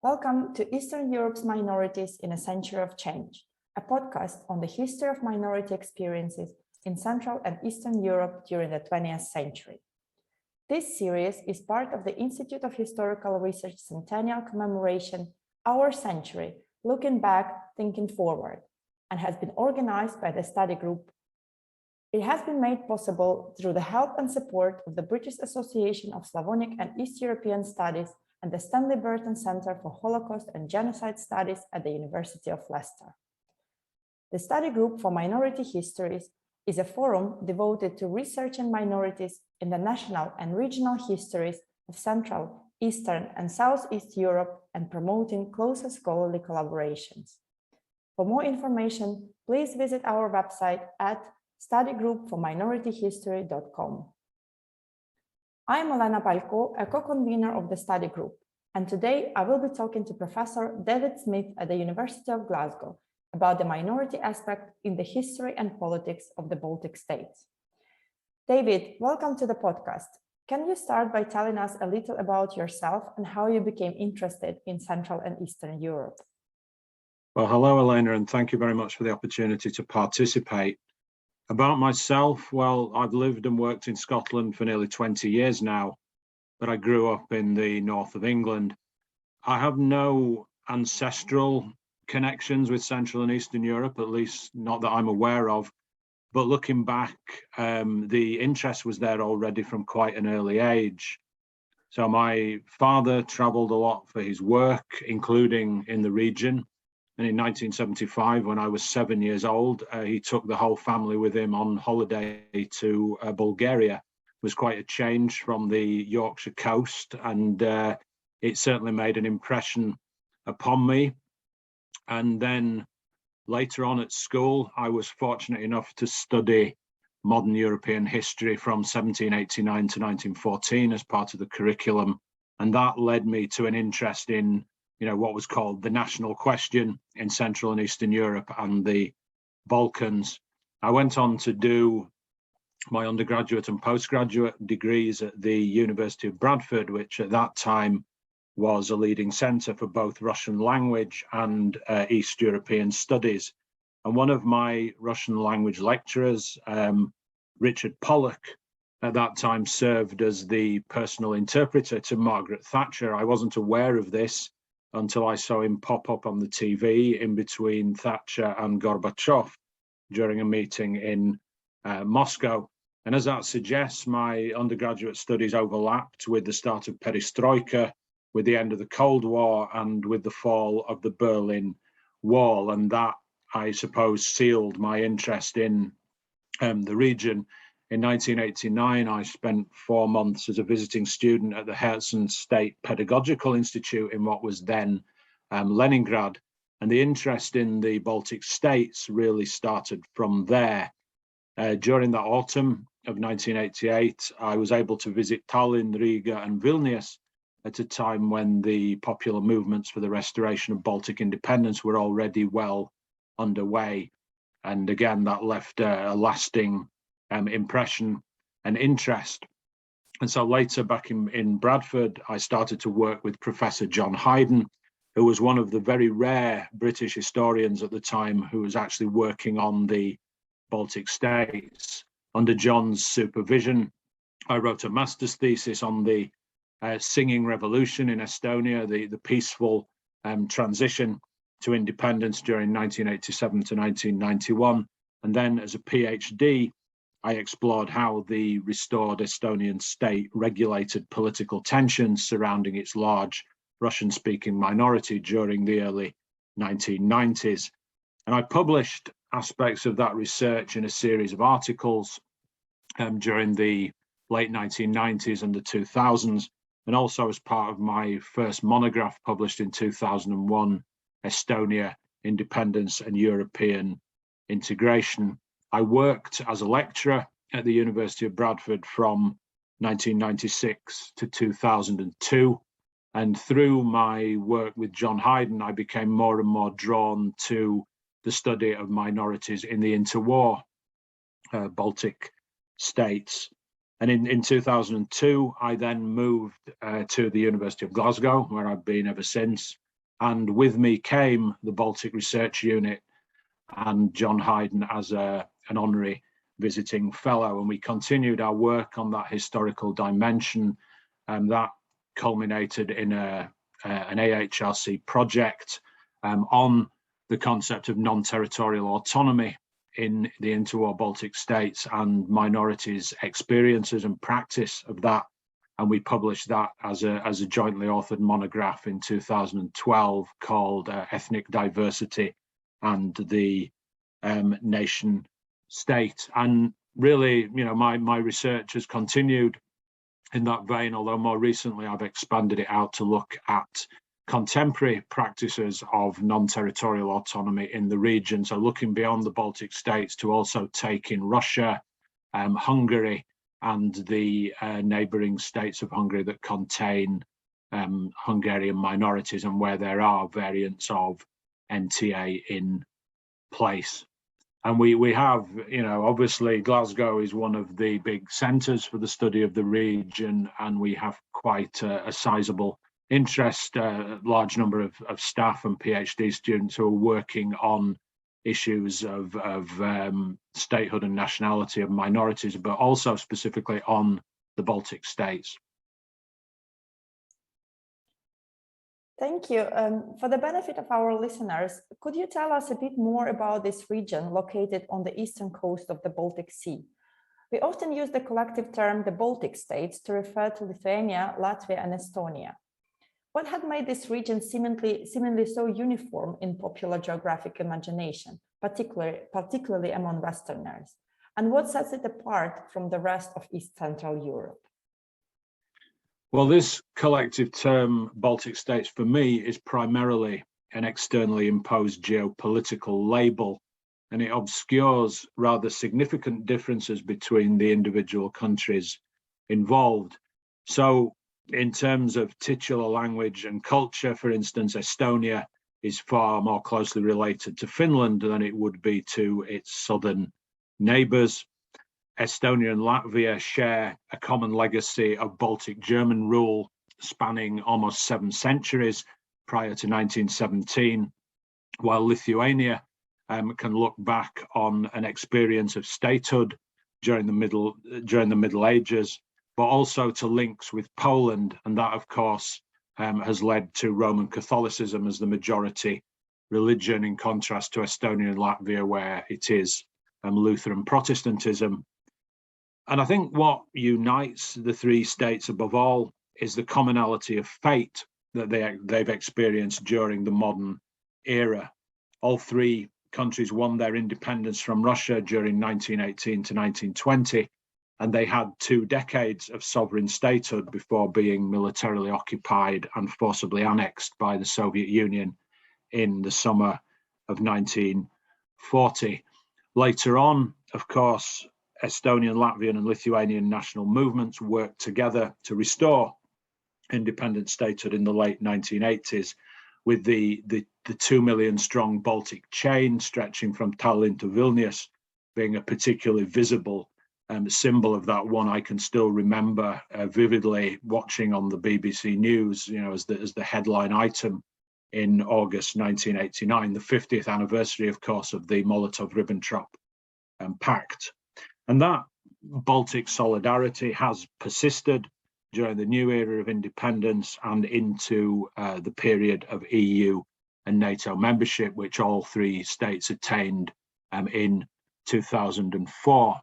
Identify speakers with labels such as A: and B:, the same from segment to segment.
A: Welcome to Eastern Europe's Minorities in a Century of Change, a podcast on the history of minority experiences in Central and Eastern Europe during the 20th century. This series is part of the Institute of Historical Research Centennial Commemoration, Our Century, Looking Back, Thinking Forward, and has been organized by the study group. It has been made possible through the help and support of the British Association of Slavonic and East European Studies and the Stanley Burton Center for Holocaust and Genocide Studies at the University of Leicester. The Study Group for Minority Histories is a forum devoted to researching minorities in the national and regional histories of Central, Eastern, and Southeast Europe and promoting closer scholarly collaborations. For more information, please visit our website at studygroupforminorityhistory.com. I'm Olena Palko, a co-convener of the study group, and today I will be talking to Professor David Smith at the University of Glasgow about the minority aspect in the history and politics of the Baltic States. David, welcome to the podcast. Can you start by telling us a little about yourself and how you became interested in Central and Eastern Europe?
B: Well, hello, Elena, and thank you very much for the opportunity to participate. About myself, well, I've lived and worked in Scotland for nearly 20 years now, but I grew up in the north of England. I have no ancestral connections with Central and Eastern Europe, at least not that I'm aware of. But looking back, the interest was there already from quite an early age. So my father traveled a lot for his work, including in the region. And in 1975, when I was 7 years old, he took the whole family with him on holiday to Bulgaria. It was quite a change from the Yorkshire coast, and it certainly made an impression upon me. And then later on at school, I was fortunate enough to study modern European history from 1789 to 1914 as part of the curriculum. And that led me to an interest in what was called the national question in Central and Eastern Europe and the Balkans. I went on to do my undergraduate and postgraduate degrees at the University of Bradford, which at that time was a leading centre for both Russian language and East European studies. And one of my Russian language lecturers, Richard Pollock, at that time served as the personal interpreter to Margaret Thatcher. I wasn't aware of this until I saw him pop up on the TV in between Thatcher and Gorbachev during a meeting in Moscow. And as that suggests, my undergraduate studies overlapped with the start of perestroika, with the end of the Cold War, and with the fall of the Berlin Wall. And that, I suppose, sealed my interest in the region. In 1989, I spent 4 months as a visiting student at the Herzen State Pedagogical Institute in what was then Leningrad. And the interest in the Baltic States really started from there. During the autumn of 1988, I was able to visit Tallinn, Riga, and Vilnius at a time when the popular movements for the restoration of Baltic independence were already well underway. And again, that left a lasting impression and interest. And so later back in Bradford, I started to work with Professor John Hayden, who was one of the very rare British historians at the time who was actually working on the Baltic States. Under John's supervision, I wrote a master's thesis on the singing revolution in Estonia, the peaceful transition to independence during 1987 to 1991. And then as a PhD, I explored how the restored Estonian state regulated political tensions surrounding its large Russian-speaking minority during the early 1990s. And I published aspects of that research in a series of articles during the late 1990s and the 2000s, and also as part of my first monograph published in 2001, Estonia, Independence and European Integration. I worked as a lecturer at the University of Bradford from 1996 to 2002. And through my work with John Hayden, I became more and more drawn to the study of minorities in the interwar Baltic states. And in 2002, I then moved to the University of Glasgow, where I've been ever since. And with me came the Baltic Research Unit and John Hayden as an honorary visiting fellow. And we continued our work on that historical dimension, and that culminated in an AHRC project on the concept of non-territorial autonomy in the interwar Baltic states and minorities' experiences and practice of that. And we published that as a jointly authored monograph in 2012 called Ethnic Diversity and the Nation State. And really, you know, my research has continued in that vein, although more recently I've expanded it out to look at contemporary practices of non-territorial autonomy in the region. So looking beyond the Baltic states to also take in Russia, Hungary, and the neighbouring states of Hungary that contain Hungarian minorities and where there are variants of NTA in place. And we have, you know, obviously Glasgow is one of the big centres for the study of the region, and we have quite a sizable interest, a large number of staff and PhD students who are working on issues of statehood and nationality of minorities, but also specifically on the Baltic states.
A: Thank you. For the benefit of our listeners, could you tell us a bit more about this region located on the eastern coast of the Baltic Sea? We often use the collective term the Baltic States to refer to Lithuania, Latvia, and Estonia. What had made this region seemingly so uniform in popular geographic imagination, particularly among Westerners? And what sets it apart from the rest of East Central Europe?
B: Well, this collective term, Baltic States, for me, is primarily an externally imposed geopolitical label, and it obscures rather significant differences between the individual countries involved. So, in terms of titular language and culture, for instance, Estonia is far more closely related to Finland than it would be to its southern neighbours. Estonia and Latvia share a common legacy of Baltic German rule spanning almost 7 centuries prior to 1917, while Lithuania can look back on an experience of statehood during the Middle Ages, but also to links with Poland, and that, of course, has led to Roman Catholicism as the majority religion, in contrast to Estonia and Latvia, where it is Lutheran Protestantism. And I think what unites the 3 states above all is the commonality of fate that they've experienced during the modern era. All 3 countries won their independence from Russia during 1918 to 1920, and they had 2 decades of sovereign statehood before being militarily occupied and forcibly annexed by the Soviet Union in the summer of 1940. Later on, of course, Estonian, Latvian, and Lithuanian national movements worked together to restore independent statehood in the late 1980s, with the 2 million strong Baltic chain stretching from Tallinn to Vilnius being a particularly visible symbol of that. One I can still remember vividly watching on the BBC News, you know, as the headline item in August 1989, the 50th anniversary, of course, of the Molotov-Ribbentrop Pact. And that Baltic solidarity has persisted during the new era of independence and into the period of EU and NATO membership, which all 3 states attained in 2004.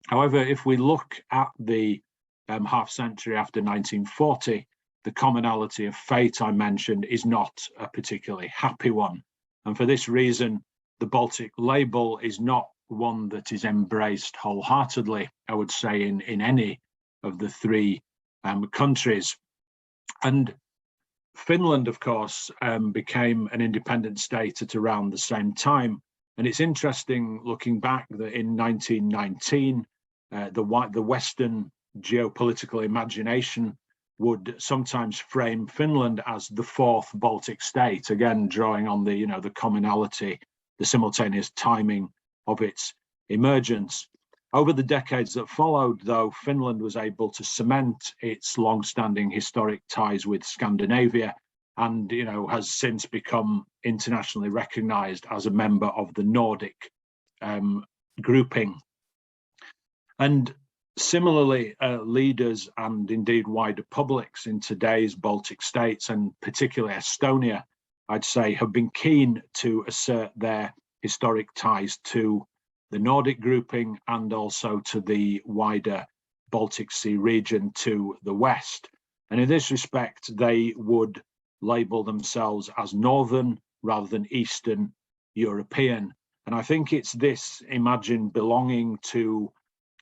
B: However, if we look at the half century after 1940, the commonality of fate I mentioned is not a particularly happy one. And for this reason, the Baltic label is not one that is embraced wholeheartedly, I would say, in any of the 3 countries. And Finland, of course, became an independent state at around the same time. And it's interesting looking back that in 1919, the Western geopolitical imagination would sometimes frame Finland as the 4th Baltic state, again drawing on the commonality, the simultaneous timing of its emergence. Over the decades that followed, though, Finland was able to cement its long-standing historic ties with Scandinavia and has since become internationally recognized as a member of the Nordic grouping. And similarly, leaders and indeed wider publics in today's Baltic states, and particularly Estonia, I'd say, have been keen to assert their historic ties to the Nordic grouping and also to the wider Baltic Sea region to the west. And in this respect, they would label themselves as Northern rather than Eastern European. And I think it's this imagined belonging to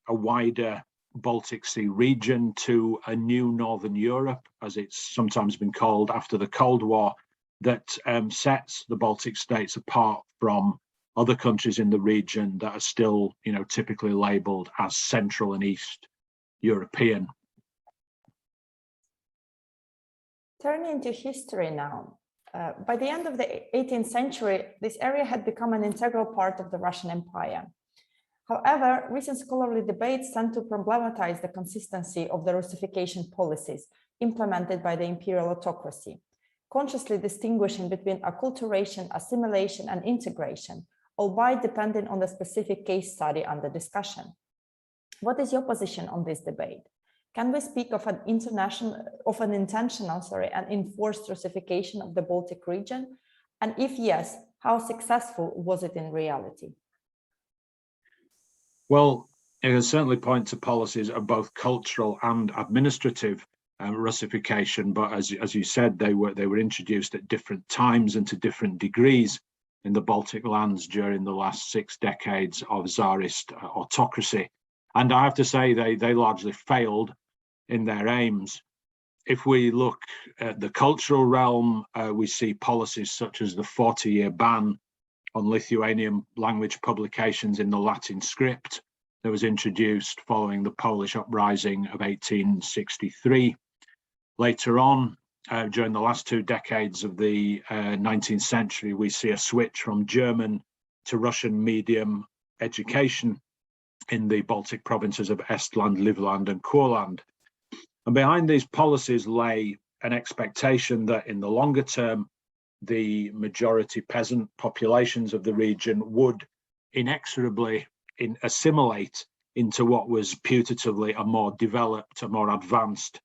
B: a wider Baltic Sea region, to a new Northern Europe, as it's sometimes been called after the Cold War, that sets the Baltic states apart from other countries in the region that are still, typically labeled as Central and East European.
A: Turning to history now. By the end of the 18th century, this area had become an integral part of the Russian Empire. However, recent scholarly debates tend to problematize the consistency of the Russification policies implemented by the imperial autocracy, consciously distinguishing between acculturation, assimilation, and integration, albeit depending on the specific case study under discussion. What is your position on this debate? Can we speak of an intentional and enforced Russification of the Baltic region? And if yes, how successful was it in reality?
B: Well, it can certainly point to policies of both cultural and administrative Russification, but as you said, they were introduced at different times and to different degrees in the Baltic lands during the last 6 decades of Tsarist autocracy. And I have to say they largely failed in their aims. If we look at the cultural realm, we see policies such as the 40-year ban on Lithuanian language publications in the Latin script that was introduced following the Polish uprising of 1863. Later on, during the last 2 decades of the 19th century, we see a switch from German to Russian medium education in the Baltic provinces of Estland, Livland, and Courland. And behind these policies lay an expectation that in the longer term, the majority peasant populations of the region would inexorably assimilate into what was putatively a more developed, a more advanced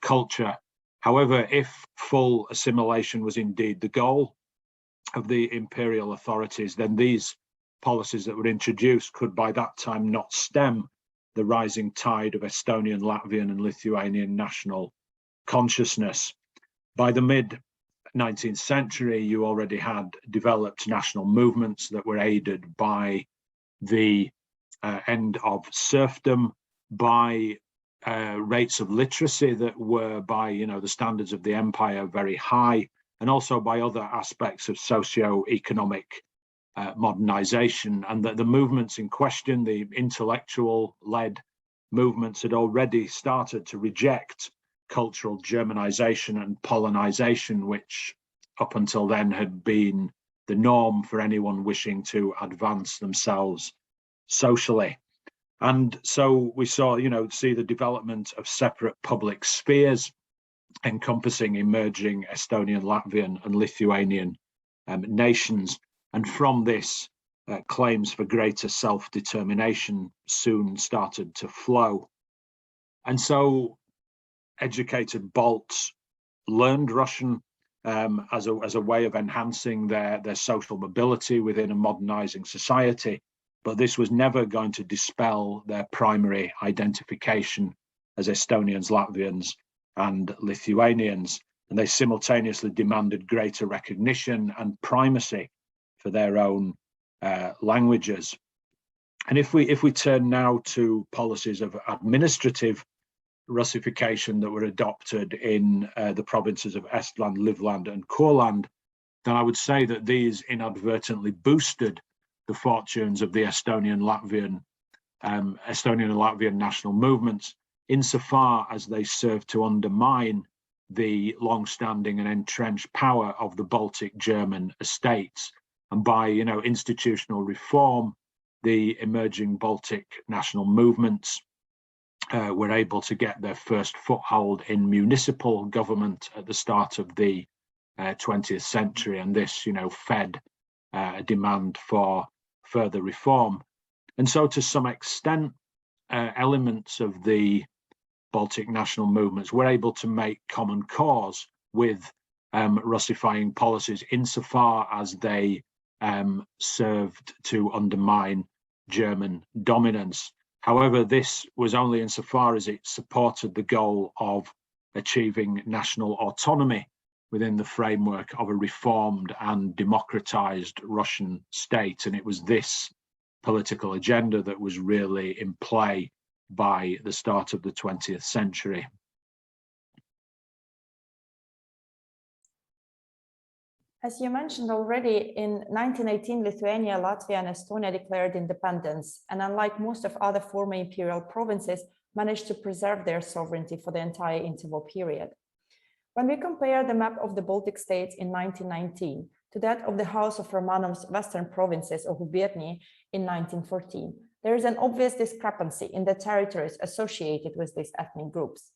B: culture. However, if full assimilation was indeed the goal of the imperial authorities, then these policies that were introduced could by that time not stem the rising tide of Estonian, Latvian, and Lithuanian national consciousness. By the mid-19th century, you already had developed national movements that were aided by the end of serfdom, by rates of literacy that were, by the standards of the empire, very high, and also by other aspects of socio-economic modernization, and that the movements in question, the intellectual-led movements, had already started to reject cultural Germanization and Polonization, which up until then had been the norm for anyone wishing to advance themselves socially. And so we saw, see the development of separate public spheres encompassing emerging Estonian, Latvian, and Lithuanian nations. And from this, claims for greater self-determination soon started to flow. And so educated Balts learned Russian as a way of enhancing their social mobility within a modernizing society. But this was never going to dispel their primary identification as Estonians, Latvians, and Lithuanians. And they simultaneously demanded greater recognition and primacy for their own languages. And if we turn now to policies of administrative Russification that were adopted in the provinces of Estland, Livland, and Courland, then I would say that these inadvertently boosted the fortunes of the Estonian and Latvian national movements, insofar as they served to undermine the long-standing and entrenched power of the Baltic German estates. And by institutional reform, the emerging Baltic national movements were able to get their first foothold in municipal government at the start of the 20th century, and this, fed a demand for further reform. And so, to some extent, elements of the Baltic national movements were able to make common cause with Russifying policies insofar as they served to undermine German dominance. However, this was only insofar as it supported the goal of achieving national autonomy within the framework of a reformed and democratized Russian state. And it was this political agenda that was really in play by the start of the 20th century.
A: As you mentioned already, in 1918, Lithuania, Latvia, and Estonia declared independence, and unlike most of other former imperial provinces, managed to preserve their sovereignty for the entire interval period. When we compare the map of the Baltic States in 1919 to that of the House of Romanov's Western provinces or Gubernia in 1914, there is an obvious discrepancy in the territories associated with these ethnic groups.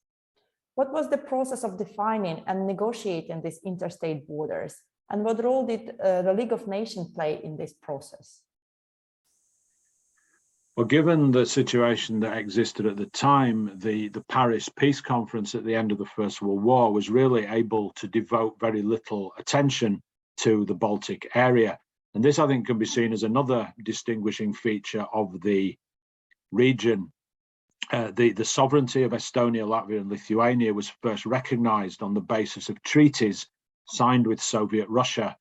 A: What was the process of defining and negotiating these interstate borders? And what role did the League of Nations play in this process?
B: Well, given the situation that existed at the time, the Paris Peace Conference at the end of the First World War was really able to devote very little attention to the Baltic area. And this, I think, can be seen as another distinguishing feature of the region. The sovereignty of Estonia, Latvia, and Lithuania was first recognized on the basis of treaties signed with Soviet Russia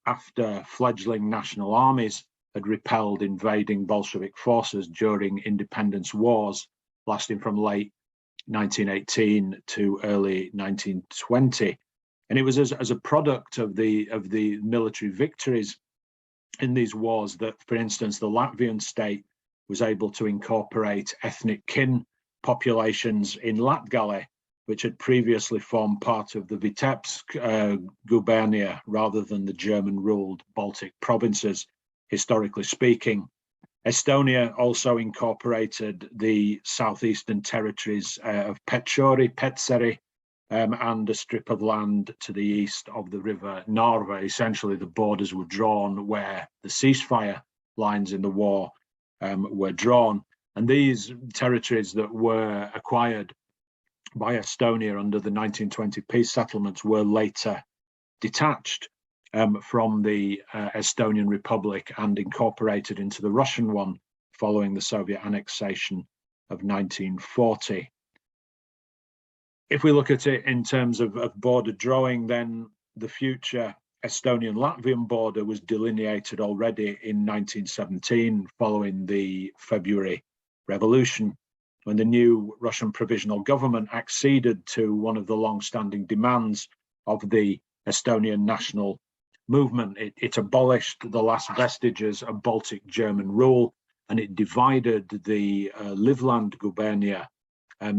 B: after fledgling national armies had repelled invading Bolshevik forces during independence wars lasting from late 1918 to early 1920. And it was as a product of the military victories in these wars that, for instance, the Latvian state was able to incorporate ethnic kin populations in Latgale, which had previously formed part of the Vitebsk gubernia rather than the German-ruled Baltic provinces, historically speaking. Estonia also incorporated the southeastern territories of Petseri, and a strip of land to the east of the river Narva. Essentially, the borders were drawn where the ceasefire lines in the war were drawn. And these territories that were acquired by Estonia under the 1920 peace settlements were later detached from the Estonian Republic and incorporated into the Russian one following the Soviet annexation of 1940. If we look at it in terms of border drawing, then the future Estonian-Latvian border was delineated already in 1917 following the February Revolution, when the new Russian provisional government acceded to one of the long-standing demands of the Estonian national movement. It abolished the last vestiges of Baltic German rule, and it divided the Livland gubernia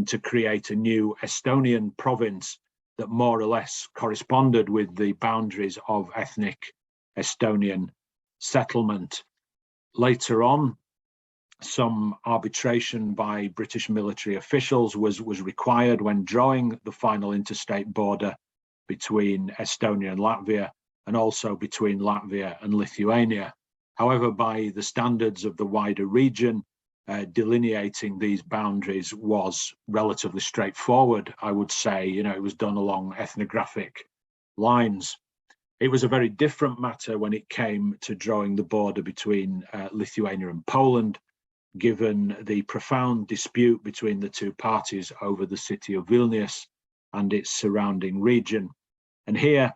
B: to create a new Estonian province that more or less corresponded with the boundaries of ethnic Estonian settlement. Later on, some arbitration by British military officials was required when drawing the final interstate border between Estonia and Latvia, and also between Latvia and Lithuania. However, by the standards of the wider region, delineating these boundaries was relatively straightforward, I would say. It was done along ethnographic lines. It was a very different matter when it came to drawing the border between Lithuania and Poland, given the profound dispute between the two parties over the city of Vilnius and its surrounding region. And here,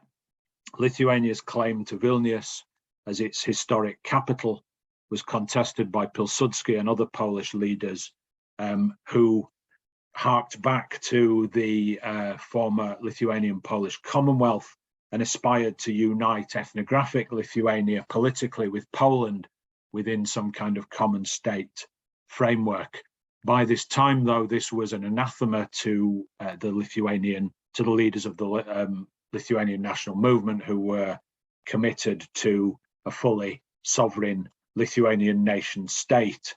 B: Lithuania's claim to Vilnius as its historic capital was contested by Pilsudski and other Polish leaders who harked back to the former Lithuanian-Polish Commonwealth and aspired to unite ethnographic Lithuania politically with Poland within some kind of common state framework. By this time, though, this was an anathema to the leaders of the Lithuanian national movement, who were committed to a fully sovereign Lithuanian nation state.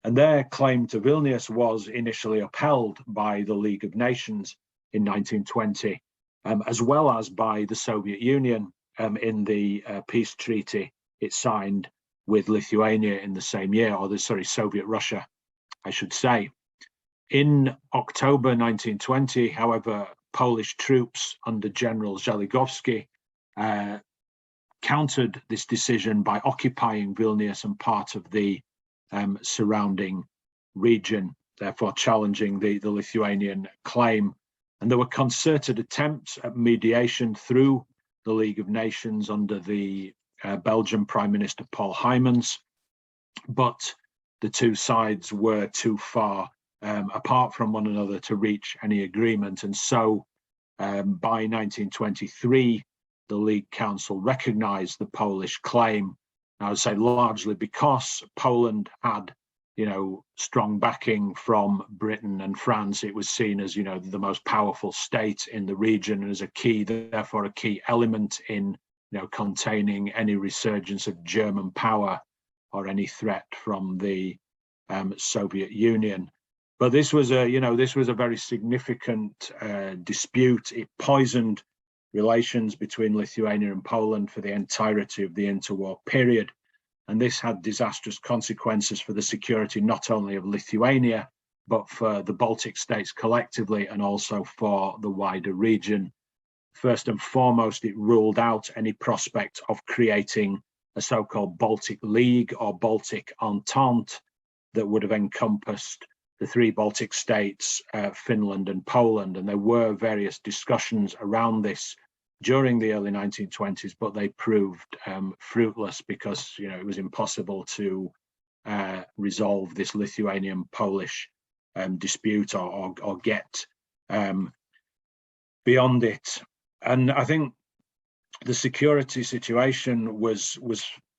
B: And their claim to Vilnius was initially upheld by the League of Nations in 1920, as well as by the Soviet Union in the peace treaty it signed with Lithuania in the same year, or Soviet Russia, I should say. In October 1920, however, Polish troops under General Żeligowski countered this decision by occupying Vilnius and part of the surrounding region, therefore challenging the Lithuanian claim. And there were concerted attempts at mediation through the League of Nations under the Belgian Prime Minister Paul Heymans, but the two sides were too far apart from one another to reach any agreement. And so by 1923, the League Council recognized the Polish claim. I would say largely because Poland had, strong backing from Britain and France. It was seen as, the most powerful state in the region, and as therefore a key element in, containing any resurgence of German power or any threat from the Soviet Union. But this was a very significant dispute. It poisoned relations between Lithuania and Poland for the entirety of the interwar period. And this had disastrous consequences for the security not only of Lithuania, but for the Baltic states collectively, and also for the wider region. First and foremost, it ruled out any prospect of creating a so-called Baltic League or Baltic Entente that would have encompassed the three Baltic states, Finland and Poland. And there were various discussions around this during the early 1920s, but they proved fruitless because it was impossible to resolve this Lithuanian-Polish dispute or get beyond it. And I think the security situation was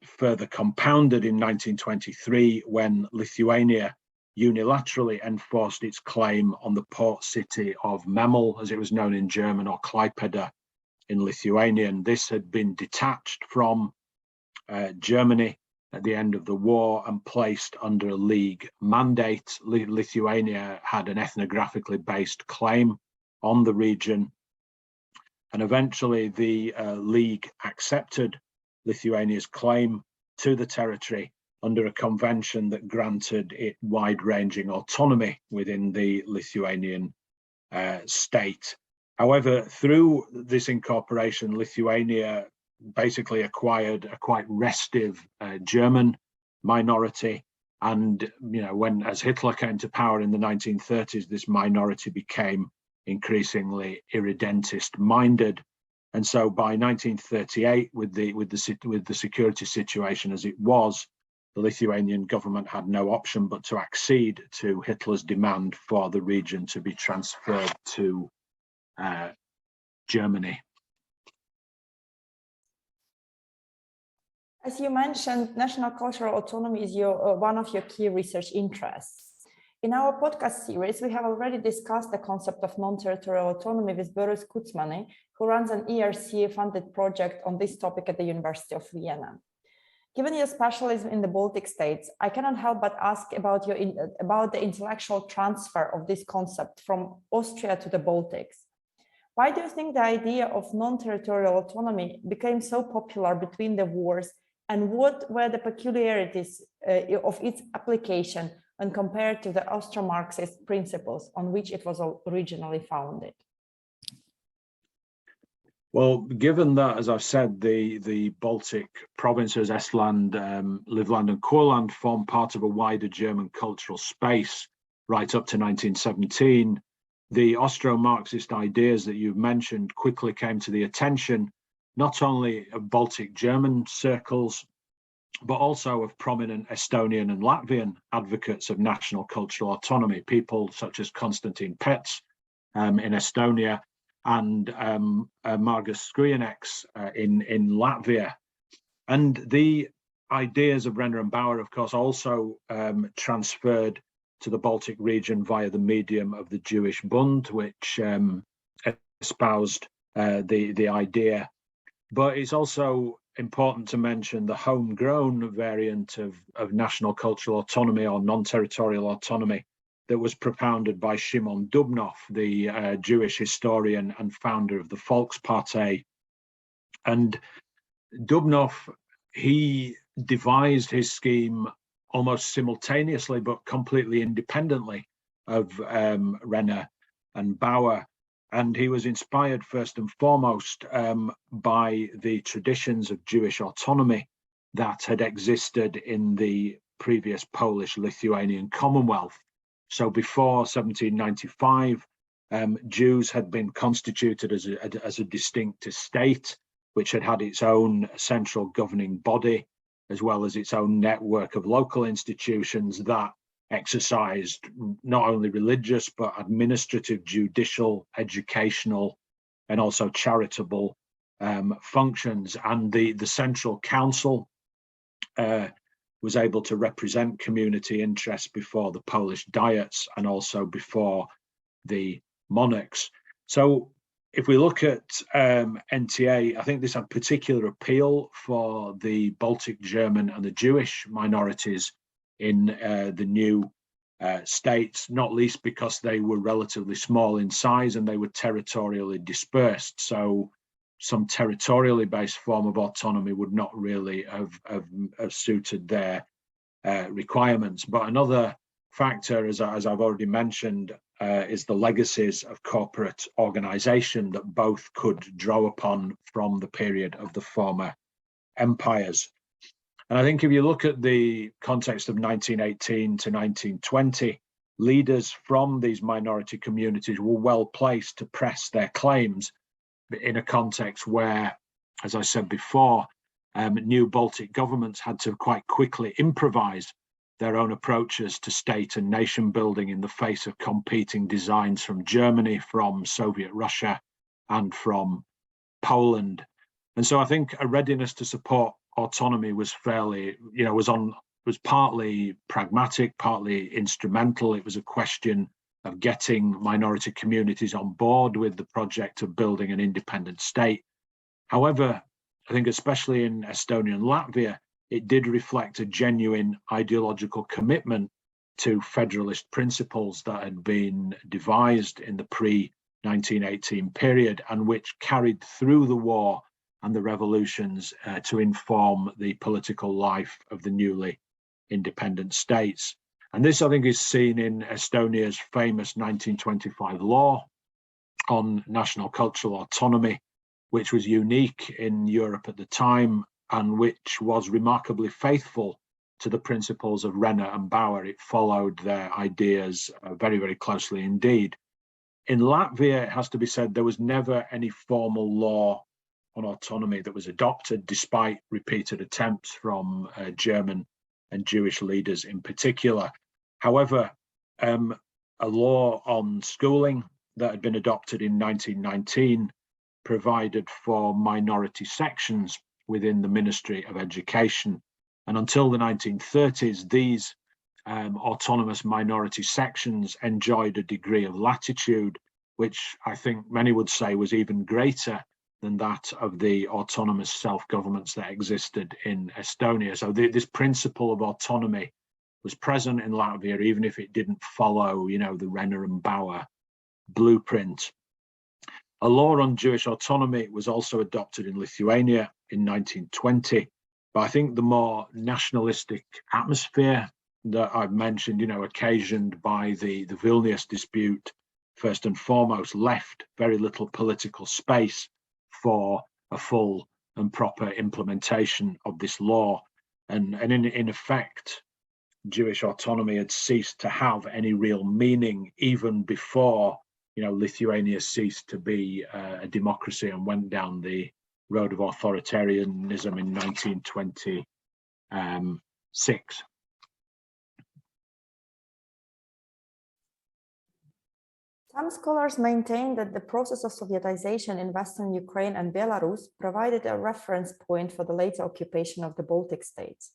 B: further compounded in 1923 when Lithuania unilaterally enforced its claim on the port city of Memel, as it was known in German, or Klaipėda in Lithuanian. This had been detached from Germany at the end of the war and placed under a League mandate. Lithuania had an ethnographically based claim on the region, and eventually the League accepted Lithuania's claim to the territory under a convention that granted it wide-ranging autonomy within the Lithuanian state. However, through this incorporation, Lithuania basically acquired a quite restive German minority. And, as Hitler came to power in the 1930s, this minority became increasingly irredentist-minded. And so by 1938, with the security situation as it was, the Lithuanian government had no option but to accede to Hitler's demand for the region to be transferred to Germany.
A: As you mentioned, national cultural autonomy is one of your key research interests. In our podcast series, we have already discussed the concept of non-territorial autonomy with Boris Kutzmany, who runs an ERC-funded project on this topic at the University of Vienna. Given your specialism in the Baltic states, I cannot help but ask about the intellectual transfer of this concept from Austria to the Baltics. Why do you think the idea of non-territorial autonomy became so popular between the wars, and what were the peculiarities of its application when compared to the Austro-Marxist principles on which it was originally founded?
B: Well, given that, as I've said, the Baltic provinces, Estland, Livland and Courland, form part of a wider German cultural space right up to 1917, the Austro-Marxist ideas that you've mentioned quickly came to the attention not only of Baltic German circles, but also of prominent Estonian and Latvian advocates of national cultural autonomy, people such as Konstantin Pets in Estonia and Margus Skrijaneks in Latvia. And the ideas of Renner and Bauer, of course, also transferred to the Baltic region via the medium of the Jewish Bund, which espoused the idea. But it's also important to mention the homegrown variant of national cultural autonomy or non-territorial autonomy that was propounded by Shimon Dubnov, the Jewish historian and founder of the Volkspartei. And Dubnov, he devised his scheme almost simultaneously, but completely independently of Renner and Bauer. And he was inspired first and foremost by the traditions of Jewish autonomy that had existed in the previous Polish-Lithuanian Commonwealth. So before 1795, Jews had been constituted as a distinct estate, which had had its own central governing body, as well as its own network of local institutions that exercised not only religious, but administrative, judicial, educational, and also charitable functions. And the Central Council was able to represent community interests before the Polish Diets and also before the monarchs. So if we look at NTA, I think this had particular appeal for the Baltic German and the Jewish minorities in the new states, not least because they were relatively small in size and they were territorially dispersed. So some territorially based form of autonomy would not really have suited their requirements. But another factor, as I've already mentioned, is the legacies of corporate organization that both could draw upon from the period of the former empires. And I think if you look at the context of 1918 to 1920, leaders from these minority communities were well placed to press their claims in a context where, as I said before, new Baltic governments had to quite quickly improvise their own approaches to state and nation building in the face of competing designs from Germany, from Soviet Russia, and from Poland. And so I think a readiness to support autonomy was fairly, was partly pragmatic, partly instrumental. It was a question of getting minority communities on board with the project of building an independent state. However, I think especially in Estonia and Latvia, it did reflect a genuine ideological commitment to federalist principles that had been devised in the pre-1918 period and which carried through the war and the revolutions to inform the political life of the newly independent states. And this, I think, is seen in Estonia's famous 1925 law on national cultural autonomy, which was unique in Europe at the time and which was remarkably faithful to the principles of Renner and Bauer. It followed their ideas very, very closely indeed. In Latvia, it has to be said, there was never any formal law on autonomy that was adopted, despite repeated attempts from German and Jewish leaders in particular. However, a law on schooling that had been adopted in 1919 provided for minority sections within the Ministry of Education. And until the 1930s, these autonomous minority sections enjoyed a degree of latitude, which I think many would say was even greater than that of the autonomous self-governments that existed in Estonia. So this principle of autonomy was present in Latvia, even if it didn't follow, the Renner and Bauer blueprint. A law on Jewish autonomy was also adopted in Lithuania in 1920. But I think the more nationalistic atmosphere that I've mentioned, occasioned by the Vilnius dispute, first and foremost, left very little political space for a full and proper implementation of this law. And in effect, Jewish autonomy had ceased to have any real meaning even before, Lithuania ceased to be a democracy and went down the road of authoritarianism in 1926.
A: Some scholars maintain that the process of Sovietization in Western Ukraine and Belarus provided a reference point for the later occupation of the Baltic states.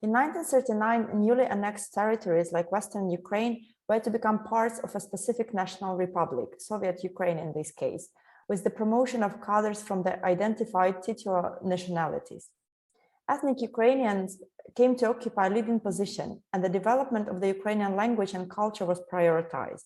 A: In 1939, newly annexed territories like Western Ukraine were to become parts of a specific national republic, Soviet Ukraine in this case, with the promotion of cadres from the identified titular nationalities. Ethnic Ukrainians came to occupy a leading position, and the development of the Ukrainian language and culture was prioritized.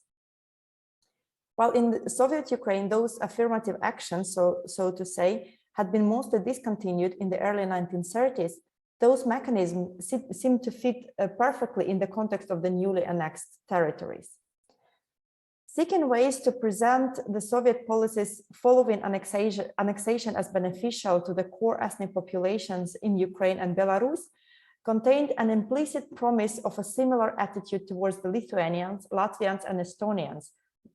A: While in the Soviet Ukraine, those affirmative actions, so to say, had been mostly discontinued in the early 1930s, those mechanisms seem to fit perfectly in the context of the newly annexed territories. Seeking ways to present the Soviet policies following annexation as beneficial to the core ethnic populations in Ukraine and Belarus contained an implicit promise of a similar attitude towards the Lithuanians, Latvians, and Estonians,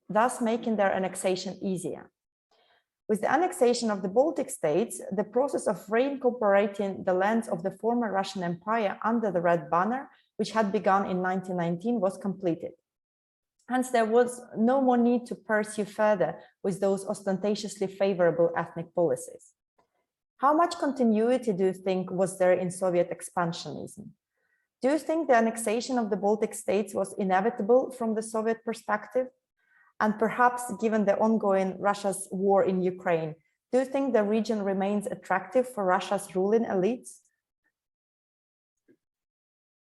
A: thus making their annexation easier. With the annexation of the Baltic States, the process of reincorporating the lands of the former Russian Empire under the Red Banner, which had begun in 1919, was completed. Hence, there was no more need to pursue further with those ostentatiously favorable ethnic policies. How much continuity do you think was there in Soviet expansionism? Do you think the annexation of the Baltic States was inevitable from the Soviet perspective? And perhaps given the ongoing Russia's war in Ukraine, do you think the region remains attractive for Russia's ruling elites?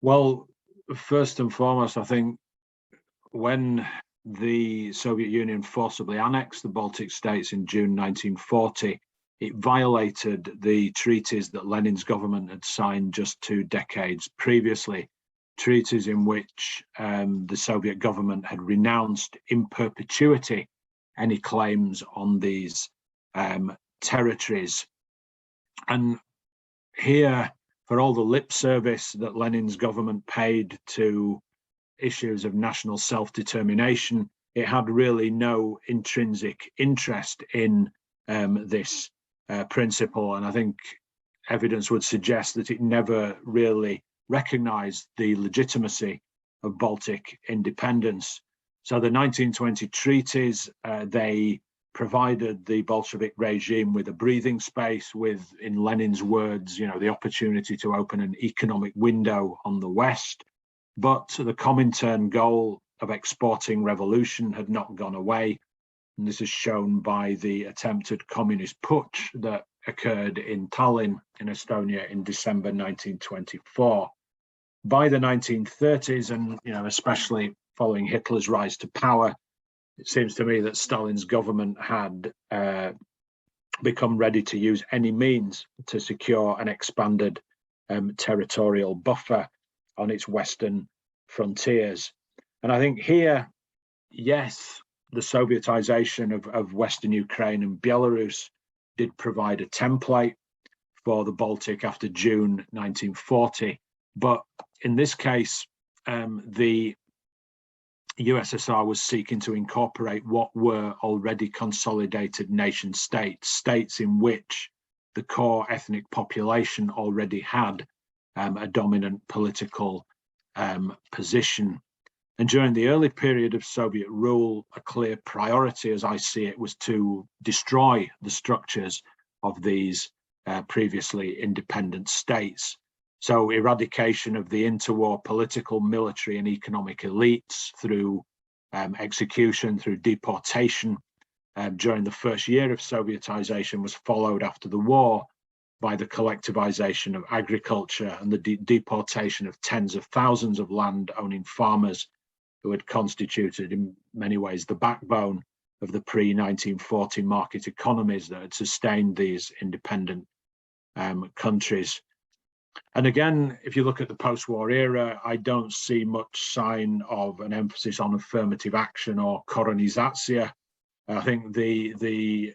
B: Well, first and foremost, I think when the Soviet Union forcibly annexed the Baltic States in June 1940, it violated the treaties that Lenin's government had signed just 2 decades previously, treaties in which the Soviet government had renounced in perpetuity any claims on these territories. And here, for all the lip service that Lenin's government paid to issues of national self-determination, it had really no intrinsic interest in this principle. And I think evidence would suggest that it never really recognized the legitimacy of Baltic independence. So the 1920 treaties, they provided the Bolshevik regime with a breathing space, with, in Lenin's words, the opportunity to open an economic window on the West. But the Comintern goal of exporting revolution had not gone away. And this is shown by the attempted communist putsch that occurred in Tallinn in Estonia in December 1924. By the 1930s, and especially following Hitler's rise to power, it seems to me that Stalin's government had become ready to use any means to secure an expanded territorial buffer on its western frontiers. And I think here, yes, the Sovietization of Western Ukraine and Belarus did provide a template for the Baltic after June 1940. But in this case, the USSR was seeking to incorporate what were already consolidated nation states, states in which the core ethnic population already had a dominant political position. And during the early period of Soviet rule, a clear priority, as I see it, was to destroy the structures of these previously independent states. So eradication of the interwar political, military, and economic elites through execution, through deportation during the first year of Sovietization was followed after the war by the collectivization of agriculture and the deportation of tens of thousands of land-owning farmers who had constituted in many ways the backbone of the pre-1940 market economies that had sustained these independent countries. And again, if you look at the post-war era, I don't see much sign of an emphasis on affirmative action or korenizatsiya. I think the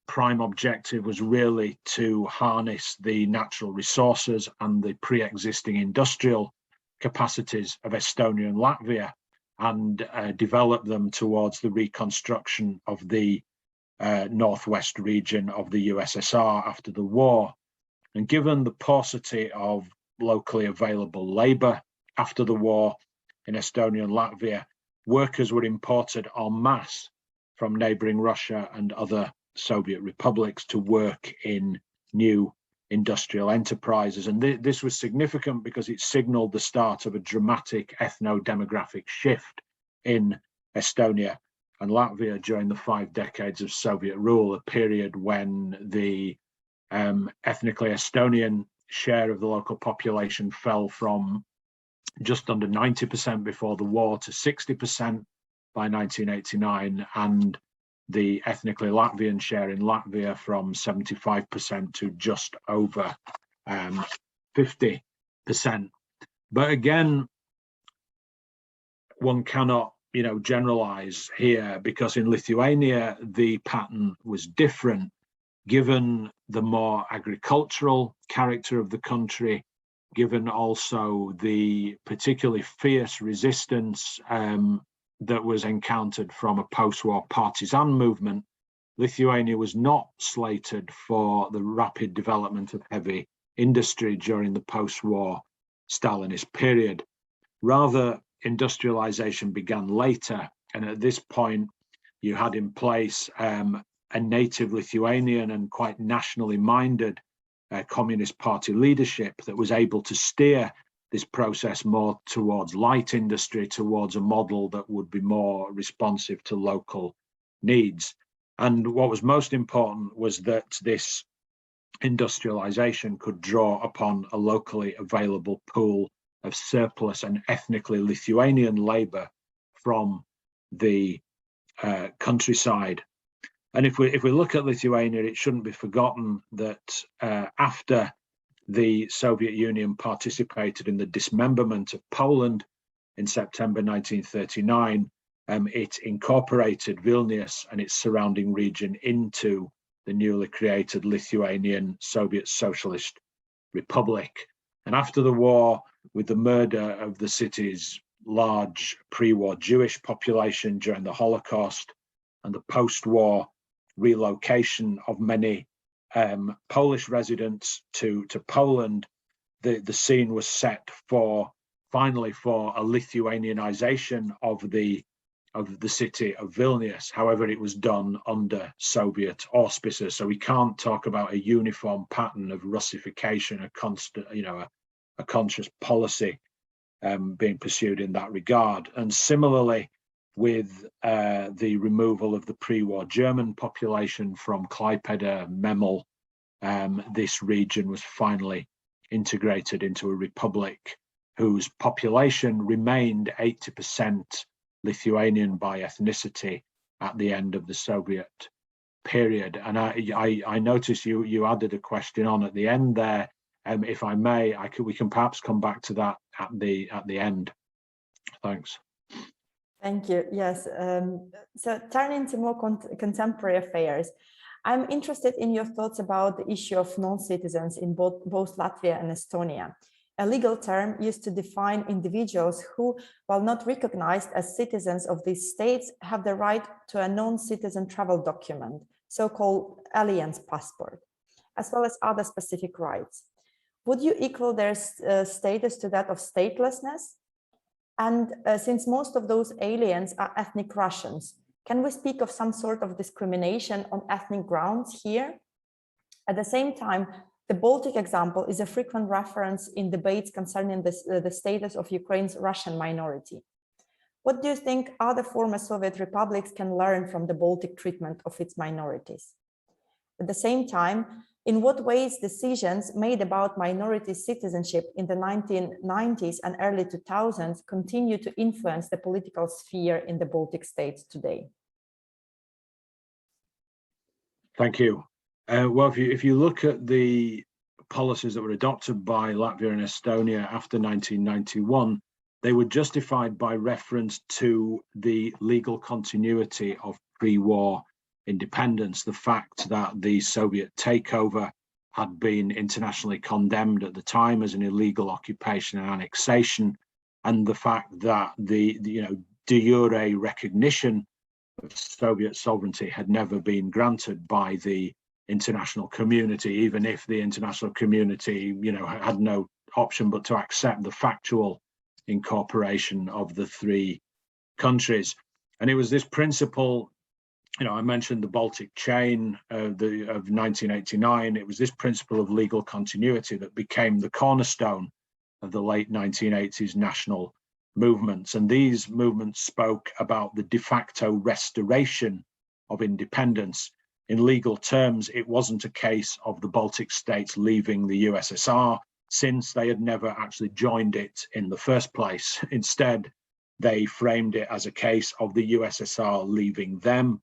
B: prime objective was really to harness the natural resources and the pre-existing industrial capacities of Estonia and Latvia and develop them towards the reconstruction of the northwest region of the USSR after the war. And given the paucity of locally available labor after the war in Estonia and Latvia, workers were imported en masse from neighboring Russia and other Soviet republics to work in new industrial enterprises. And this was significant because it signaled the start of a dramatic ethno-demographic shift in Estonia and Latvia during the 5 decades of Soviet rule, a period when the ethnically Estonian share of the local population fell from just under 90% before the war to 60% by 1989, and the ethnically Latvian share in Latvia from 75% to just over 50%. But again, one cannot, generalize here, because in Lithuania the pattern was different, given the more agricultural character of the country, given also the particularly fierce resistance that was encountered from a post-war partisan movement. Lithuania was not slated for the rapid development of heavy industry during the post-war Stalinist period. Rather, industrialization began later, and at this point you had in place a native Lithuanian and quite nationally minded Communist Party leadership that was able to steer this process more towards light industry, towards a model that would be more responsive to local needs. And what was most important was that this industrialization could draw upon a locally available pool of surplus and ethnically Lithuanian labor from the countryside. And if we look at Lithuania, it shouldn't be forgotten that after the Soviet Union participated in the dismemberment of Poland in September 1939, it incorporated Vilnius and its surrounding region into the newly created Lithuanian Soviet Socialist Republic. And after the war, with the murder of the city's large pre-war Jewish population during the Holocaust and the post-war relocation of many Polish residents to Poland, the scene was set finally for a Lithuanianization of the city of Vilnius. However, it was done under Soviet auspices, so we can't talk about a uniform pattern of Russification, a constant, a conscious policy being pursued in that regard. And similarly, with the removal of the pre-war German population from Klaipeda, Memel, this region was finally integrated into a republic whose population remained 80% Lithuanian by ethnicity at the end of the Soviet period. And I noticed you added a question on at the end there. If I may, we can perhaps come back to that at the end. Thanks.
A: Thank you. Yes. So turning to more contemporary affairs, I'm interested in your thoughts about the issue of non-citizens in both Latvia and Estonia, a legal term used to define individuals who, while not recognized as citizens of these states, have the right to a non-citizen travel document, so-called alliance passport, as well as other specific rights. Would you equal their status to that of statelessness? And since most of those aliens are ethnic Russians, can we speak of some sort of discrimination on ethnic grounds here? At the same time, the Baltic example is a frequent reference in debates concerning the status of Ukraine's Russian minority. What do you think other former Soviet republics can learn from the Baltic treatment of its minorities? At the same time, in what ways decisions made about minority citizenship in the 1990s and early 2000s continue to influence the political sphere in the Baltic states today?
B: Thank you. Well, if you look at the policies that were adopted by Latvia and Estonia after 1991, they were justified by reference to the legal continuity of pre-war independence, the fact that the Soviet takeover had been internationally condemned at the time as an illegal occupation and annexation, and the fact that the de jure recognition of Soviet sovereignty had never been granted by the international community, even if the international community, had no option but to accept the factual incorporation of the three countries. And it was this principle, I mentioned the Baltic chain of 1989. It was this principle of legal continuity that became the cornerstone of the late 1980s national movements. And these movements spoke about the de facto restoration of independence in legal terms, it wasn't a case of the Baltic states leaving the USSR, since they had never actually joined it in the first place. Instead, they framed it as a case of the USSR leaving them,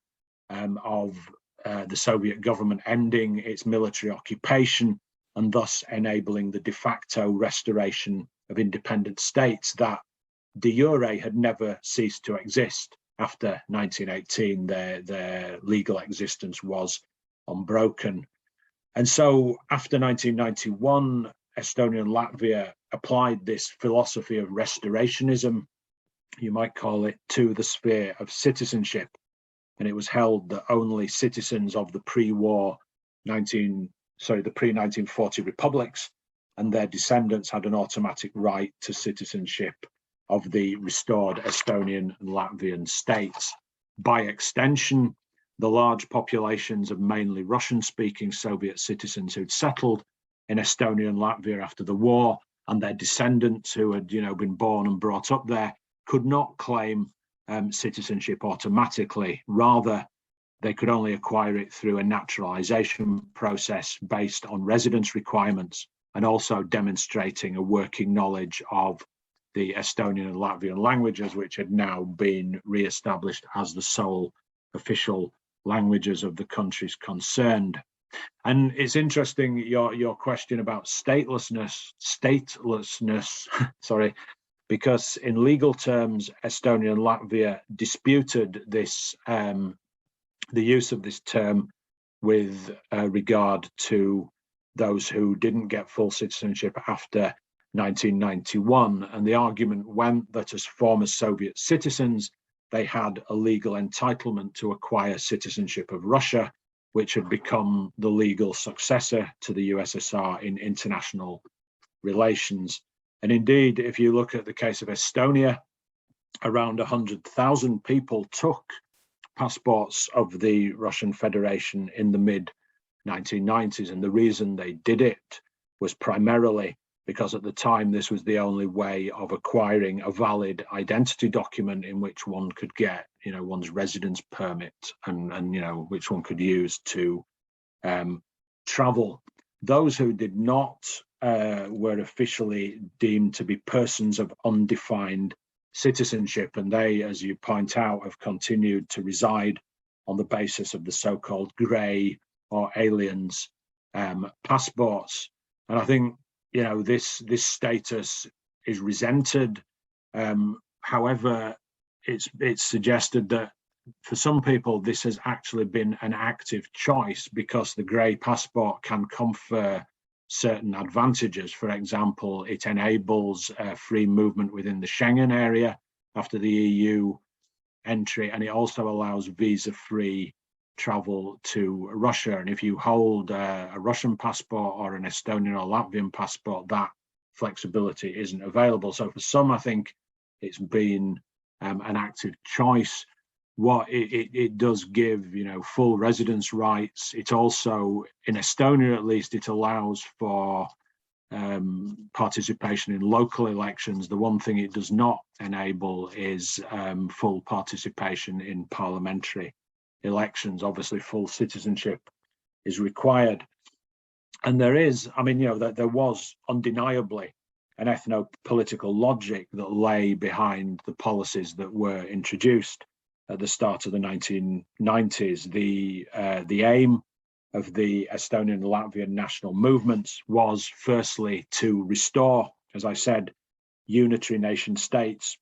B: of the Soviet government ending its military occupation, and thus enabling the de facto restoration of independent states that de jure had never ceased to exist. After 1918, their legal existence was unbroken. And so after 1991, Estonia and Latvia applied this philosophy of restorationism, you might call it, to the sphere of citizenship. And it was held that only citizens of the pre-war the pre-1940 republics and their descendants had an automatic right to citizenship of the restored Estonian and Latvian states. By extension, the large populations of mainly Russian-speaking Soviet citizens who'd settled in Estonia and Latvia after the war, and their descendants who had, been born and brought up there, could not claim citizenship automatically. Rather, they could only acquire it through a naturalization process based on residence requirements, and also demonstrating a working knowledge of the Estonian and Latvian languages, which had now been re-established as the sole official languages of the countries concerned. And it's interesting, your question about statelessness, sorry, because in legal terms, Estonia and Latvia disputed this, the use of this term with regard to those who didn't get full citizenship after 1991. And the argument went that as former Soviet citizens, they had a legal entitlement to acquire citizenship of Russia, which had become the legal successor to the USSR in international relations. And indeed, if you look at the case of Estonia, around 100,000 people took passports of the Russian Federation in the mid-1990s. And the reason they did it was primarily because at the time this was the only way of acquiring a valid identity document in which one could get, one's residence permit and which one could use to travel. Those who did not were officially deemed to be persons of undefined citizenship, and they, as you point out, have continued to reside on the basis of the so-called grey or aliens passports. And I think this status is resented. However, it's suggested that for some people this has actually been an active choice, because the grey passport can confer certain advantages. For example, it enables free movement within the Schengen area after the EU entry, and it also allows visa-free travel to Russia. And if you hold a Russian passport or an Estonian or Latvian passport, that flexibility isn't available. So for some, I think it's been an active choice. What it does give, full residence rights. It also, in Estonia at least, it allows for participation in local elections. The one thing it does not enable is full participation in parliamentary elections. Obviously, full citizenship is required. And there is, there was undeniably an ethno-political logic that lay behind the policies that were introduced at the start of the 1990s. The aim of the Estonian and Latvian national movements was firstly to restore, as I said, unitary nation states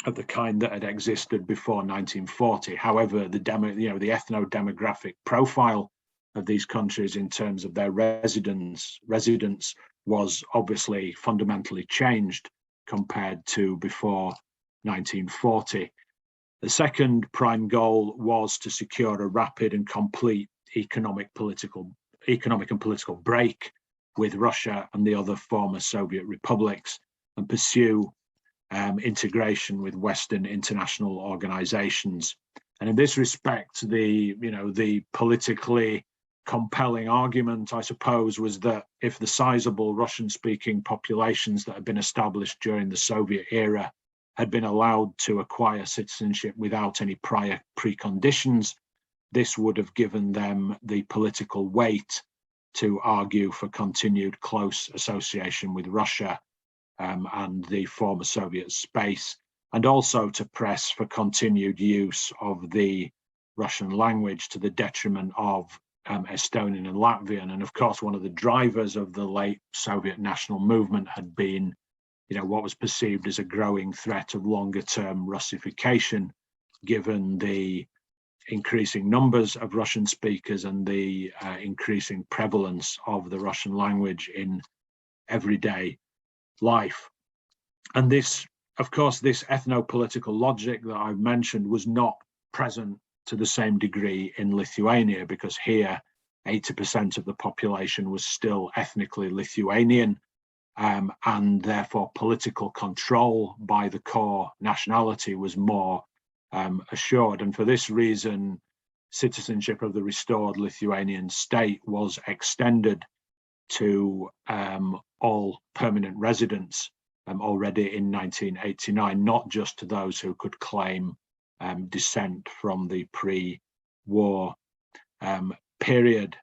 B: of the kind that had existed before 1940. However, the ethno-demographic profile of these countries in terms of their residents was obviously fundamentally changed compared to before 1940. The second prime goal was to secure a rapid and complete economic and political break with Russia and the other former Soviet republics, and pursue integration with Western international organizations. And in this respect, the politically compelling argument, I suppose, was that if the sizable Russian-speaking populations that had been established during the Soviet era had been allowed to acquire citizenship without any prior preconditions, this would have given them the political weight to argue for continued close association with Russia and the former Soviet space, and also to press for continued use of the Russian language to the detriment of Estonian and Latvian. And of course, one of the drivers of the late Soviet national movement had been, what was perceived as a growing threat of longer-term Russification, given the increasing numbers of Russian speakers and the increasing prevalence of the Russian language in everyday life. And this, of course, this ethno-political logic that I've mentioned was not present to the same degree in Lithuania, because here 80% of the population was still ethnically Lithuanian, and therefore political control by the core nationality was more assured. And for this reason, citizenship of the restored Lithuanian state was extended to all permanent residents already in 1989, not just to those who could claim descent from the pre-war period.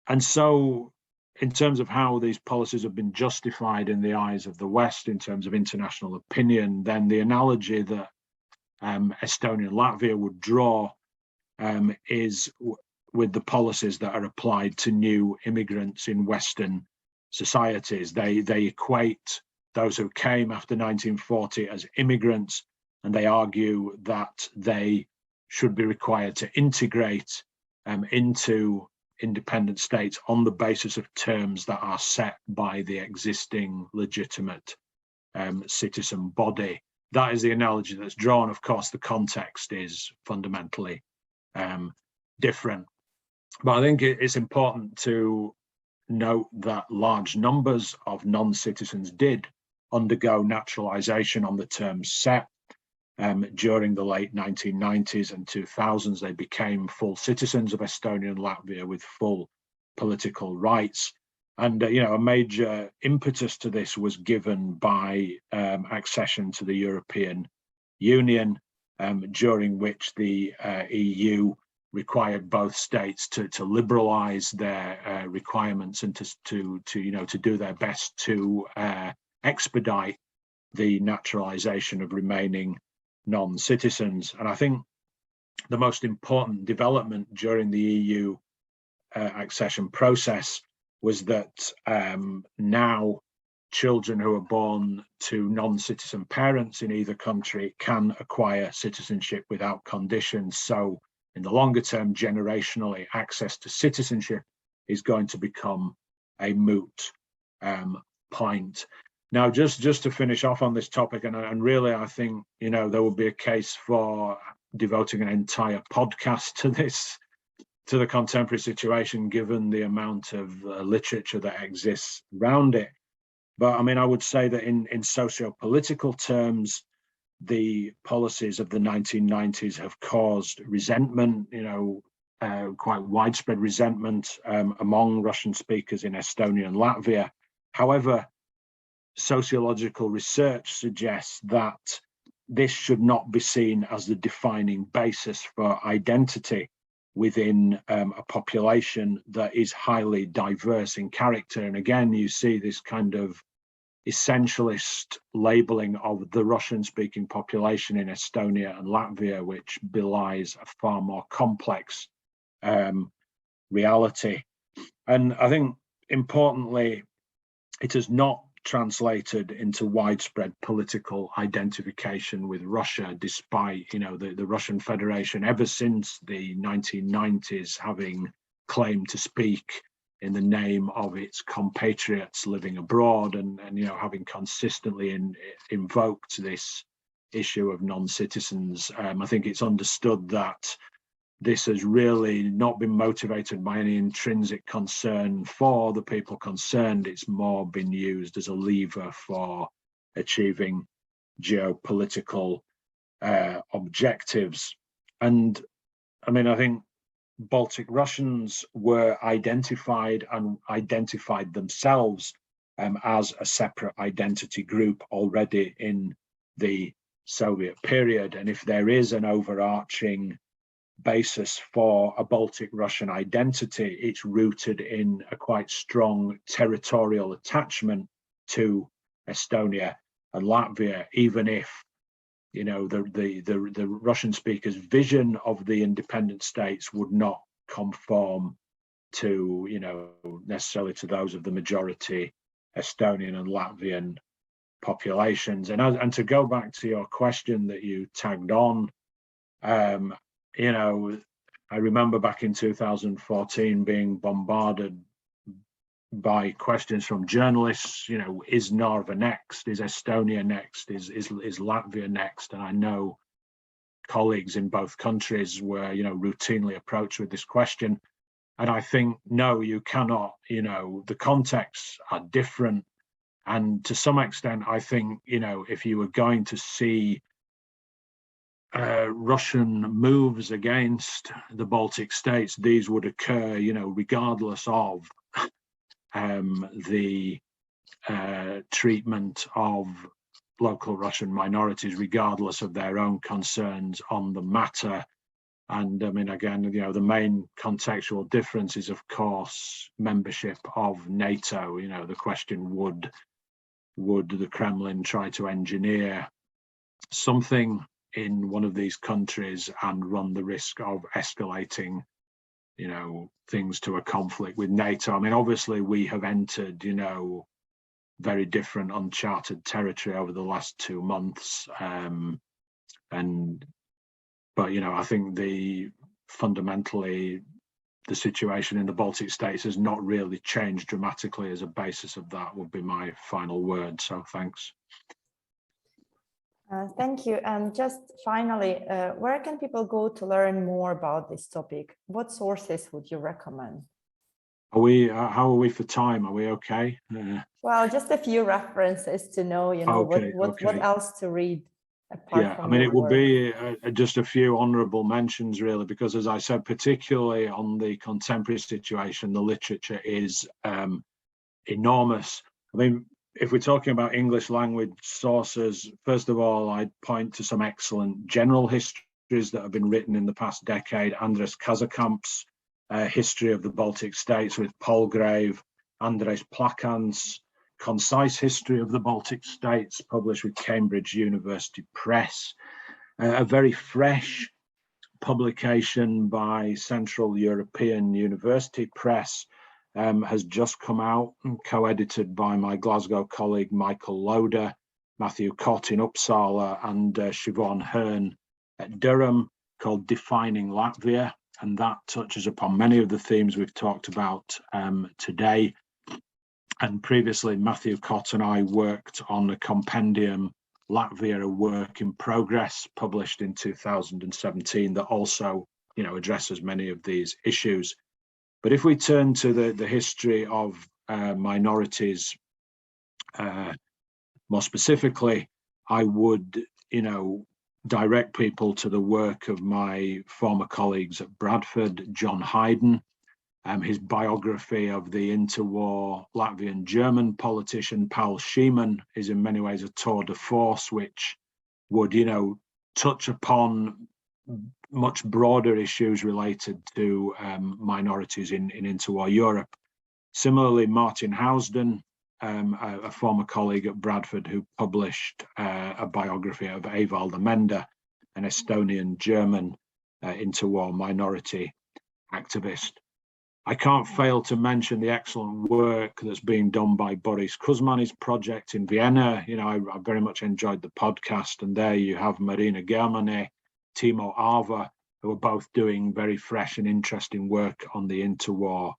B: And so, in terms of how these policies have been justified in the eyes of the West in terms of international opinion, then the analogy that Estonia and Latvia would draw is with the policies that are applied to new immigrants in Western societies. They equate those who came after 1940 as immigrants, and they argue that they should be required to integrate into independent states on the basis of terms that are set by the existing legitimate citizen body. That is the analogy that's drawn. Of course, the context is fundamentally different. But I think it's important to note that large numbers of non-citizens did undergo naturalization on the terms set. During the late 1990s and 2000s, they became full citizens of Estonia and Latvia with full political rights. And a major impetus to this was given by accession to the European Union, during which the EU required both states to liberalize their requirements and to do their best to expedite the naturalization of remaining non-citizens. And I think the most important development during the EU accession process was that now children who are born to non-citizen parents in either country can acquire citizenship without conditions. So in the longer term, generationally, access to citizenship is going to become a moot point. Now, just to finish off on this topic, and really, I think, there would be a case for devoting an entire podcast to this, to the contemporary situation, given the amount of literature that exists around it. But I mean, I would say that in socio-political terms, the policies of the 1990s have caused resentment, quite widespread resentment among Russian speakers in Estonia and Latvia. However, sociological research suggests that this should not be seen as the defining basis for identity within a population that is highly diverse in character. And again, you see this kind of essentialist labeling of the Russian-speaking population in Estonia and Latvia, which belies a far more complex reality. And I think, importantly, it has not translated into widespread political identification with Russia, despite the Russian Federation, ever since the 1990s, having claimed to speak in the name of its compatriots living abroad, and having consistently invoked this issue of non-citizens. I think it's understood that this has really not been motivated by any intrinsic concern for the people concerned. It's more been used as a lever for achieving geopolitical objectives. And I mean, I think Baltic Russians were identified themselves as a separate identity group already in the Soviet period. And if there is an overarching basis for a Baltic Russian identity. It's rooted in a quite strong territorial attachment to Estonia and Latvia, even if, you know, the Russian speakers' vision of the independent states would not conform to, you know, necessarily to those of the majority Estonian and Latvian populations. And to go back to your question that you tagged on, you know, I remember back in 2014 being bombarded by questions from journalists, you know, is Narva next? Is Estonia next? Is Latvia next? And I know colleagues in both countries were, you know, routinely approached with this question. And I think, no, you cannot, you know, the contexts are different. And to some extent, I think, you know, if you were going to see Russian moves against the Baltic states, these would occur, you know, regardless of the treatment of local Russian minorities, regardless of their own concerns on the matter. And I mean, again, you know, the main contextual difference is, of course, membership of NATO. You know, the question, would the Kremlin try to engineer something in one of these countries and run the risk of escalating, you know, things to a conflict with NATO? I mean, obviously we have entered, you know, very different uncharted territory over the last 2 months. But, you know, I think fundamentally the situation in the Baltic states has not really changed dramatically as a basis of that, would be my final word. So thanks.
A: Thank you. And just finally, where can people go to learn more about this topic? What sources would you recommend?
B: How are we for time? Are we okay?
A: Well, just a few references to know, you know, what else to read.
B: Yeah, I mean, it will be just a few honourable mentions, really, because, as I said, particularly on the contemporary situation, the literature is enormous. I mean, if we're talking about English language sources, first of all, I'd point to some excellent general histories that have been written in the past decade. Andres Kazakamp's History of the Baltic States with Palgrave, Andres Plakant's Concise History of the Baltic States, published with Cambridge University Press. A very fresh publication by Central European University Press has just come out, co-edited by my Glasgow colleague Michael Loader, Matthew Cott in Uppsala, and Siobhan Hearn at Durham, called Defining Latvia. And that touches upon many of the themes we've talked about today. And previously, Matthew Cott and I worked on a compendium, Latvia, a work in progress, published in 2017, that also, you know, addresses many of these issues. But if we turn to the history of minorities, more specifically, I would, you know, direct people to the work of my former colleagues at Bradford, John Hayden. His biography of the interwar Latvian-German politician Paul Schimann is in many ways a tour de force, which would, you know, touch upon much broader issues related to minorities in interwar Europe. Similarly, Martin Housden, a former colleague at Bradford, who published a biography of Evald Amenda, an Estonian-German interwar minority activist. I can't fail to mention the excellent work that's being done by Boris Kuzmany's project in Vienna. You know, I very much enjoyed the podcast, and there you have Marina Germane, Timo Ava, who are both doing very fresh and interesting work on the interwar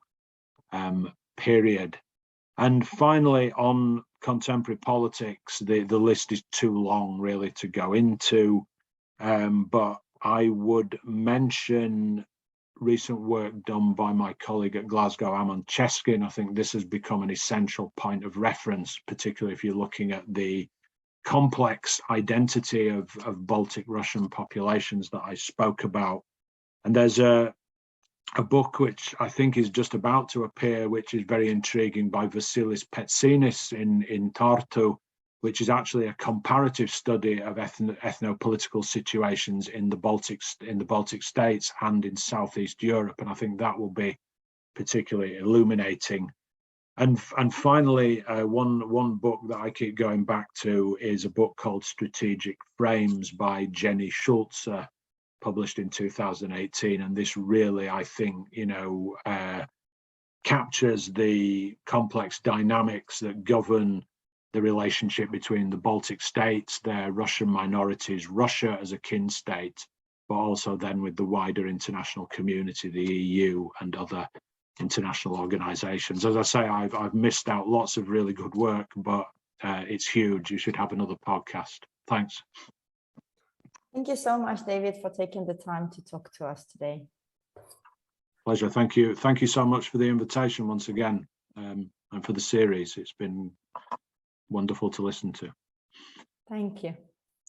B: period. And finally, on contemporary politics, the list is too long really to go into, but I would mention recent work done by my colleague at Glasgow, Amon Cheskin. I think this has become an essential point of reference, particularly if you're looking at the complex identity of Baltic Russian populations that I spoke about. And there's a book which I think is just about to appear, which is very intriguing, by Vasilis Petsinis in Tartu, which is actually a comparative study of ethno-political situations in the Baltic States and in Southeast Europe. And I think that will be particularly illuminating. And finally, one book that I keep going back to is a book called Strategic Frames by Jenny Schulze, published in 2018. And this really, I think, captures the complex dynamics that govern the relationship between the Baltic states, their Russian minorities, Russia as a kin state, but also then with the wider international community, the EU and other international organizations. As I say, I've missed out lots of really good work, but it's huge. You should have another podcast. Thanks.
A: Thank you so much, David, for taking the time to talk to us today.
B: Pleasure. Thank you. Thank you so much for the invitation once again, and for the series. It's been wonderful to listen to.
A: Thank you.